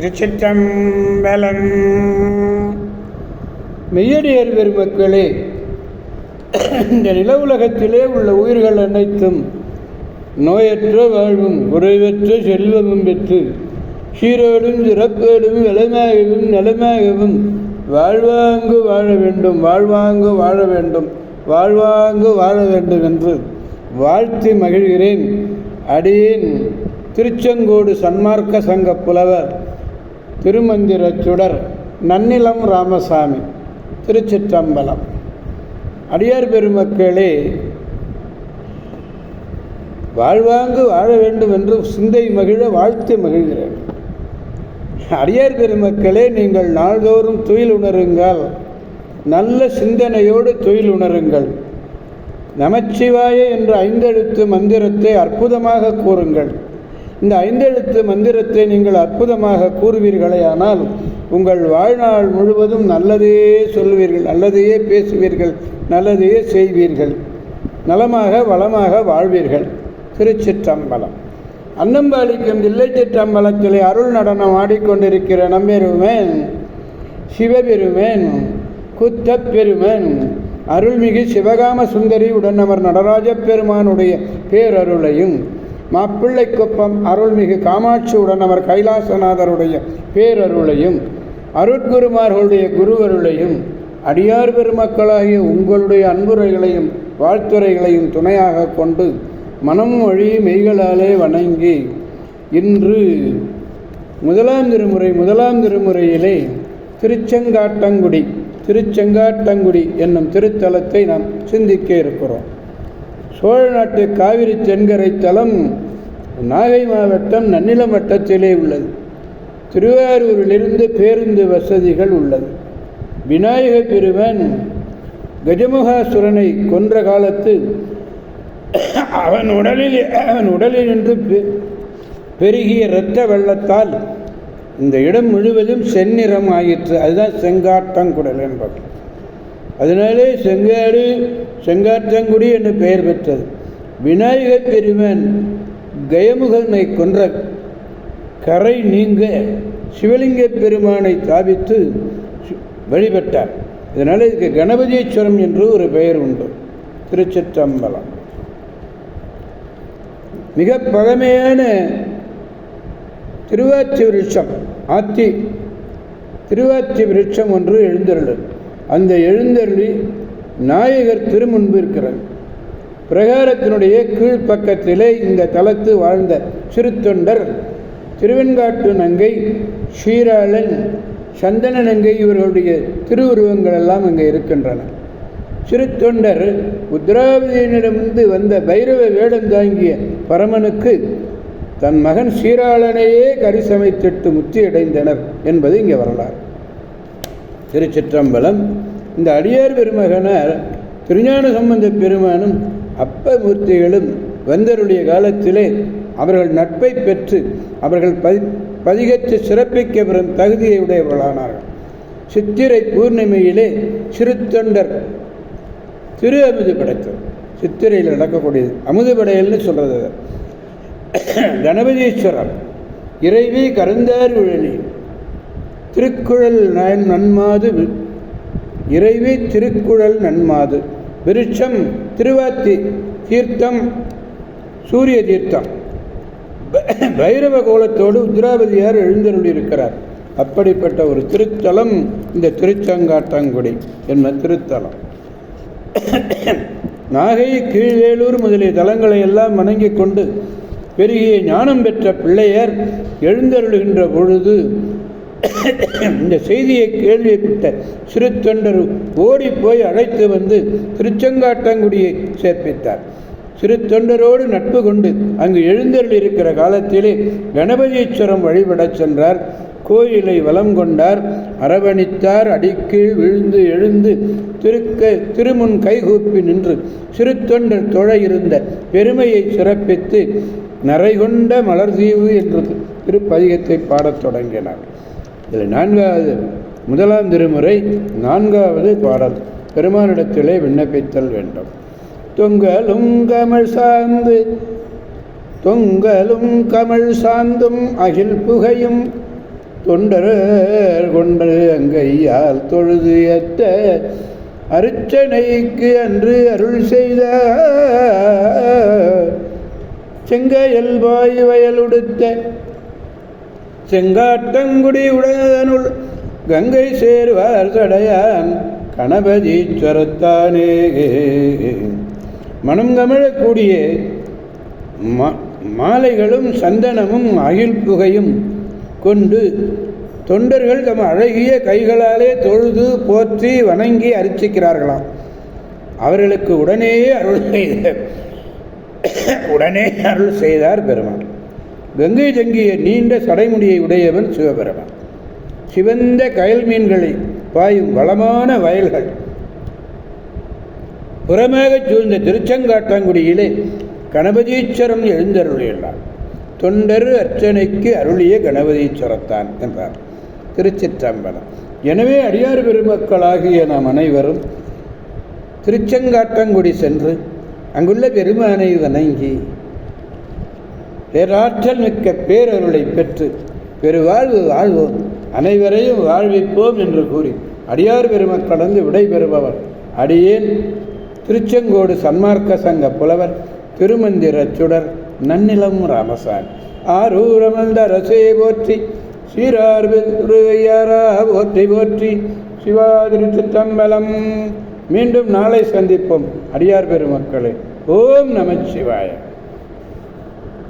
திருச்சிற்றம்பலம். மெய்யடியார் பெருமக்களே, இந்த நில உலகத்திலே உள்ள உயிர்கள் அனைத்தும் நோயற்ற வாழ்வும் குறைவற்ற செல்வமும் பெற்று சீரோடும் சிறப்போடும் வளமாகவும் நலமாகவும் வாழ்வாங்கு வாழ வேண்டும், வாழ்வாங்கு வாழ வேண்டும், வாழ்வாங்கு வாழ வேண்டும் என்று வாழ்த்தி மகிழ்கிறேன். அடியேன் திருச்செங்கோடு சன்மார்க்க சங்க புலவர் திருமந்திரச் சுடர் நன்னிலம் ராமசாமி. திருச்சிற்றம்பலம். அடியார் பெருமக்களே, வாழ்வாங்கு வாழ வேண்டும் என்று சிந்தை மகிழ வாழ்த்து மகிழ்கிறேன். அடியார் பெருமக்களே, நீங்கள் நாள்தோறும் துயில் உணருங்கள், நல்ல சிந்தனையோடு துயில் உணருங்கள். நமச்சிவாய என்ற 5 எழுத்து மந்திரத்தை அற்புதமாக கூறுங்கள். இந்த 5 எழுத்து மந்திரத்தை நீங்கள் அற்புதமாக கூறுவீர்களே ஆனால் உங்கள் வாழ்நாள் முழுவதும் நல்லதே சொல்வீர்கள், நல்லதையே பேசுவீர்கள், நல்லதையே செய்வீர்கள், நலமாக வளமாக வாழ்வீர்கள். திருச்சிற்றம்பலம். அன்னம்பாளிக்கும் தில்லை சிற்றம்பலத்திலே அருள் நடனம் ஆடிக்கொண்டிருக்கிற நம்பெருமேன் சிவபெருமேன் குத்தப்பெருமேன் அருள்மிகு சிவகாம சுந்தரி உடனமர் நடராஜ பெருமானுடைய பேரருளையும், மாப்பிள்ளை கொப்பம் அருள்மிகு காமாட்சி உடனவர் கைலாசநாதருடைய பேரருளையும், அருட்குருமார்களுடைய குருவருளையும், அடியார் பெருமக்களாகிய உங்களுடைய அன்புரைகளையும் வாழ்த்துரைகளையும் துணையாக கொண்டு மனம் வழி மெய்களாலே வணங்கி இன்று முதலாம் திருமுறையிலே திருச்செங்காட்டங்குடி என்னும் திருத்தலத்தை நாம் சிந்திக்க இருக்கிறோம். சோழ நாட்டு காவிரி தென்கரை தலம் நாகை மாவட்டம் நன்னிலம் வட்டத்திலே உள்ளது. திருவாரூரிலிருந்து பேருந்து வசதிகள் உள்ளது. விநாயக பெருமான் கஜமுகாசுரனை கொன்ற காலத்து அவன் உடலில் நின்று பெருகிய இரத்த வெள்ளத்தால் இந்த இடம் முழுவதும் செந்நிறம் ஆயிற்று. அதுதான் செங்காட்டங்குடல் என்பது. அதனாலே செங்காட்டங்குடி என்று பெயர் பெற்றது. விநாயக பெருமான் கயமுகனை கொன்ற கரை நீங்க சிவலிங்க பெருமானை தாபித்து வழிபட்டார். இதனால் இதுக்கு கணபதீஸ்வரம் என்று ஒரு பெயர் உண்டு. திருச்சிற்றம்பலம். மிக பழமையான திருவாச்சி விருட்சம் ஒன்று எழுந்தருளது. அந்த எழுந்தருளி நாயகர் திருமுன்பு இருக்கிறார். பிரகாரத்தினுடைய கீழ்ப்பக்கத்திலே இந்த தலத்து வாழ்ந்த சிறுத்தொண்டர் திருவெண்காட்டு நங்கை, ஷீராளன், சந்தன நங்கை இவர்களுடைய திருவுருவங்கள் எல்லாம் அங்கே இருக்கின்றன. சிறுத்தொண்டர் உத்ராவதியினிடமிருந்து வந்த பைரவ வேடம் தாங்கிய பரமனுக்கு தன் மகன் சீராளனையே கரிசமைத்திட்டு முத்தியடைந்தனர் என்பது இங்கே வரலாறு. திருச்சிற்றம்பலம். இந்த அடியார் பெருமகனார் திருஞான சம்பந்த பெருமானும் அப்பமூர்த்திகளும் வந்தருடைய காலத்திலே அவர்கள் நட்பை பெற்று அவர்கள் பதிகத்து சிறப்பிக்க பெறும் தகுதியை உடையவர்களானார்கள். சித்திரை பூர்ணிமையிலே சிறுத்தொண்டர் திரு அமுது படைத்தது. சித்திரையில் நடக்கக்கூடியது அமுது படையல்னு சொல்கிறது. கணபதீஸ்வரர் இறைவி கருந்தார் உழலி திருக்குழல் நன்மாது, இறைவி திருக்குழல் நன்மாது, விருட்சம் திருவாத்தி, தீர்த்தம் சூரிய தீர்த்தம், பைரவ கோலத்தோடு உத்ராபதியார் எழுந்தருளியிருக்கிறார். அப்படிப்பட்ட ஒரு திருத்தலம் இந்த திருச்செங்காட்டங்குடி என்ன திருத்தலம். நாகை, கீழ்வேலூர் முதலிய தலங்களை எல்லாம் வணங்கி கொண்டு பெருகிய ஞானம் பெற்ற பிள்ளையர் எழுந்தருளுகின்ற பொழுது இந்த செய்தியை கேள்விப்பட்ட சிறு தொண்டர் ஓடிப்போய் அழைத்து வந்து திருச்செங்காட்டங்குடியை சேர்ப்பித்தார். சிறு தொண்டரோடு நட்பு கொண்டு அங்கு எழுந்தருள் இருக்கிற காலத்திலே கணபதீஸ்வரம் வழிபடச் சென்றார். கோயிலை வலம் கொண்டார், அரவணித்தார், அடிக்கீழ் விழுந்து எழுந்து திருமுன் கைகூப்பி நின்று சிறு தொண்டர் தொழ இருந்த பெருமையை சிறப்பித்து நரைகொண்ட மலர்தீவு என்று திருப்பதிகத்தை பாடத் தொடங்கினார். இதில் 4வது முதலாம் திருமுறை 4வது பாடல் பெருமானிடத்திலே விண்ணப்பித்தல் வேண்டும். தொங்கலும் கமல் சாந்தும் அகில் புகையும் தொண்டர் கொண்டு அங்கையால் தொழுது ஏத்த அர்ச்சனைக்கு அன்று அருள் செய்த செங்கையல் வாய் வயலுடுத்த செங்காட்டங்குடி உடையதனுள் கங்கை சேர்வார் சடையான் கணபதீஸ்வரத்தானே. மனம் கமழக்கூடிய மாலைகளும் சந்தனமும் அகில் புகையும் கொண்டு தொண்டர்கள் தம் அழகிய கைகளாலே தொழுது போற்றி வணங்கி அர்ச்சிக்கிறார்களாம். அவர்களுக்கு உடனே அருள் செய்தார் பெருமான். கங்கை தங்கிய நீண்ட சடைமுடியை உடையவன் சிவபெருமான். சிவந்த கயல் மீன்களை பாயும் வளமான வயல்கள் புறமாக சூழ்ந்த திருச்செங்காட்டாங்குடியிலே கணபதீஸ்வரம் எழுந்தருளியுள்ளார். தொண்டர் அர்ச்சனைக்கு அருளிய கணபதீஸ்வரத்தான் என்றார் திருச்சிற்றம்பலம். எனவே அடியார் பெருமக்களாகிய நாம் அனைவரும் திருச்செங்காட்டாங்குடி சென்று அங்குள்ள பெருமானை வணங்கி பேராற்றல் மிக்க பேரருளை பெற்று பெருவாழ்வு வாழ்வோம், அனைவரையும் வாழ்விப்போம் என்று கூறி அடியார் பெருமக்களந்து விடைபெறுபவர் அடியேன் திருச்செங்கோடு சன்மார்க்க சங்க புலவர் திருமந்திர சுடர் நன்னிலம் ராமசாமி. ஆரூரமந்த அரசே போற்றி, சீரார்வையாரா போற்றி போற்றி, சிவாதிருச்சிற்றம்பலம். மீண்டும் நாளை சந்திப்போம் அடியார் பெருமக்களே. ஓம் நமச்சிவாய.